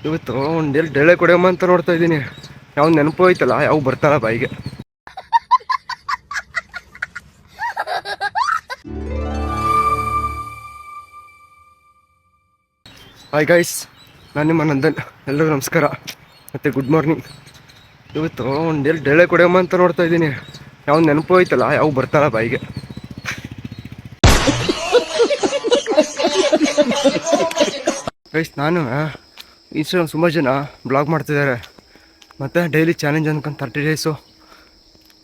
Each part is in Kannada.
ಇವತ್ತು ಒಂದೆರಡು ಡೇಳೆ ಕೊಡಮ್ಮ ಅಂತ ನೋಡ್ತಾ ಇದ್ದೀನಿ. ಯಾವ ನೆನಪು ಹೋಯ್ತಲ್ಲ, ಯಾವ ಬರ್ತಾರ ಬಾಯಿಗೆ. ಹಾಯ್ ಗೈಸ್, ನಾನು ನಿಮ್ಮ ನಂದನ್. ಎಲ್ಲರಿಗೂ ನಮಸ್ಕಾರ ಮತ್ತು ಗುಡ್ ಮಾರ್ನಿಂಗ್. ಇವತ್ತು ಒಂದೆರಡು ಡೇಳೆ ಕೊಡಮ್ಮ ಅಂತ ನೋಡ್ತಾ ಇದ್ದೀನಿ. ಯಾವ ನೆನಪು ಹೋಯ್ತಲ್ಲ, ಯಾವ ಬರ್ತಾರ ಬಾಯಿಗೆ. ಗೈಸ್, ನಾನು ಇನ್ಸ್ಟಾಗ್ರಾಮ್ ಸುಮಾರು ಜನ ಬ್ಲಾಗ್ ಮಾಡ್ತಿದ್ದಾರೆ, ಮತ್ತು ಡೈಲಿ ಚಾಲೆಂಜ್ ಅನ್ಕೊಂಡು 30 ಡೇಸು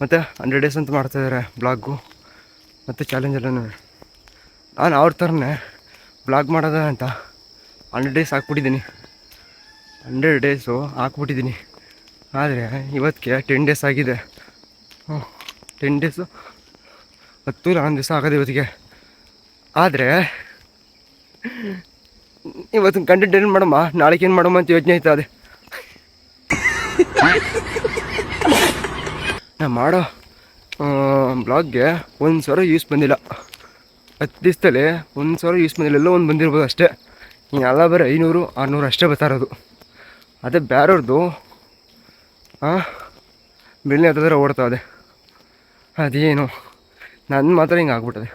ಮತ್ತು 100 ಡೇಸ್ ಅಂತ ಮಾಡ್ತಾಯಿದ್ದಾರೆ ಬ್ಲಾಗು ಮತ್ತು ಚಾಲೆಂಜೆಲ್ಲನೂ. ನಾನು ಅವ್ರ ಥರನೇ ಬ್ಲಾಗ್ ಮಾಡೋದ ಅಂತ 100 ಡೇಸ್ ಹಾಕ್ಬಿಟ್ಟಿದ್ದೀನಿ, 100 ಡೇಸು ಹಾಕ್ಬಿಟ್ಟಿದ್ದೀನಿ. ಆದರೆ ಇವತ್ತಿಗೆ 10 ಡೇಸ್ ಆಗಿದೆ. 10 ಡೇಸು 11 ದಿವಸ ಆಗೋದು ಇವತ್ತಿಗೆ. ಆದರೆ ಇವತ್ತಿನ ಕಂಟೆಂಟ್ ಏನು ಮಾಡಮ್ಮ, ನಾಳೆಗೆ ಏನು ಮಾಡಮ್ಮ ಅಂತ ಯೋಚನೆ ಆಯ್ತಾ. ಅದೇ ನಾ ಮಾಡೋ ಬ್ಲಾಗ್ಗೆ 1,000 ಯೂಸ್ ಬಂದಿಲ್ಲ. 10 ದಿವಸದಲ್ಲಿ 1,000 ಯೂಸ್ ಬಂದಿಲ್ಲ, ಎಲ್ಲೋ ಒಂದು ಬಂದಿರ್ಬೋದು ಅಷ್ಟೇ. ಎಲ್ಲ ಬರೀ 500-600 ಅಷ್ಟೇ ಬರ್ತಾ ಇರೋದು. ಅದೇ ಬೇರೆಯವ್ರದ್ದು ಬೆಳ್ಳಿ ಹತ್ತಿರ ಓಡ್ತಾ ಇದೆ. ಅದೇನು ನನ್ನ ಮಾತ್ರ ಹಿಂಗೆ ಆಗ್ಬಿಟ್ಟದೆ.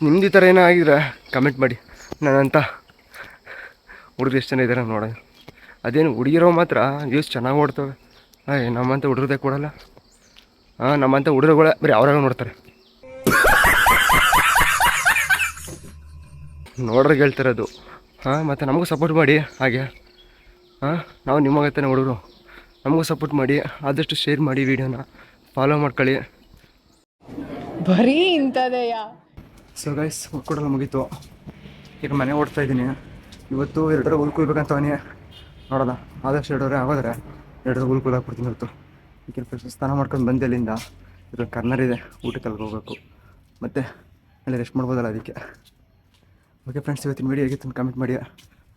ನಿಮ್ದು ಈ ಥರ ಏನೋ ಆಗಿದ್ರೆ ಕಮೆಂಟ್ ಮಾಡಿ. ನನ್ನಂತ ಹುಡುಗರು ಎಷ್ಟು ಜನ ಇದ್ದಾರೆ ನೋಡೋಣ. ಅದೇನು ಹುಡುಗಿರೋ ಮಾತ್ರ ವ್ಯೂಸ್ ಚೆನ್ನಾಗಿ ಓಡ್ತವೆ, ನಮ್ಮಂಥ ಹುಡುಗರದೇ ಕೊಡಲ್ಲ. ನಮ್ಮಂಥ ಹುಡುಗರುಗಳೇ ಬರೀ ಅವ್ರಾಗ ನೋಡ್ತಾರೆ. ನೋಡ್ರಿಗೆ ಹೇಳ್ತಿರೋದು. ಮತ್ತು ನಮಗೂ ಸಪೋರ್ಟ್ ಮಾಡಿ. ಹಾಗೆ ನಾವು ನಿಮಗತ್ತೇ ಹುಡುಗರು, ನಮಗೂ ಸಪೋರ್ಟ್ ಮಾಡಿ. ಆದಷ್ಟು ಶೇರ್ ಮಾಡಿ, ವಿಡಿಯೋನ ಫಾಲೋ ಮಾಡ್ಕೊಳ್ಳಿ. ಬರೀ ಇಂಥದೆಯಾ. ಸೊ ಗೈಸ್, ಕೊಡಲ್ಲ ಮುಗೀತು. ಈಗ ಮನೆ ಓಡ್ತಾ ಇದ್ದೀನಿ. ಇವತ್ತು 2 ಹುಲ್ ಕುಯ್ಬೇಕಂತ ಅವನೇ ನೋಡೋಣ. ಆದಷ್ಟು 2 ಆಗೋದ್ರೆ 2 ಹುಲ್ ಕುಯ್ದು ಹಾಕ್ಬಿಡ್ತೀನಿ ಇವತ್ತು. ಈಗ ಸ್ನಾನ ಮಾಡ್ಕೊಂಡು ಬಂದೆ ಅಲ್ಲಿಂದ. ಇದು ಕರ್ನರ್ ಇದೆ, ಊಟಕ್ಕೆ ಅಲ್ಲಿಗೆ ಹೋಗ್ಬೇಕು. ಮತ್ತು ಅಲ್ಲಿ ರೆಸ್ಟ್ ಮಾಡ್ಬೋದಲ್ಲ, ಅದಕ್ಕೆ. ಓಕೆ ಫ್ರೆಂಡ್ಸ್, ಇವತ್ತಿನ ವೀಡಿಯೋ ಹೇಗಿತ್ತು ಕಮೆಂಟ್ ಮಾಡಿ.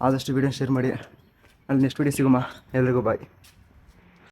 ಆದಷ್ಟು ವೀಡಿಯೋ ಶೇರ್ ಮಾಡಿ. ಅಲ್ಲಿ ನೆಕ್ಸ್ಟ್ ವೀಡಿಯೋ ಸಿಗುಮ್ಮ. ಎಲ್ರಿಗೂ ಬಾಯ್.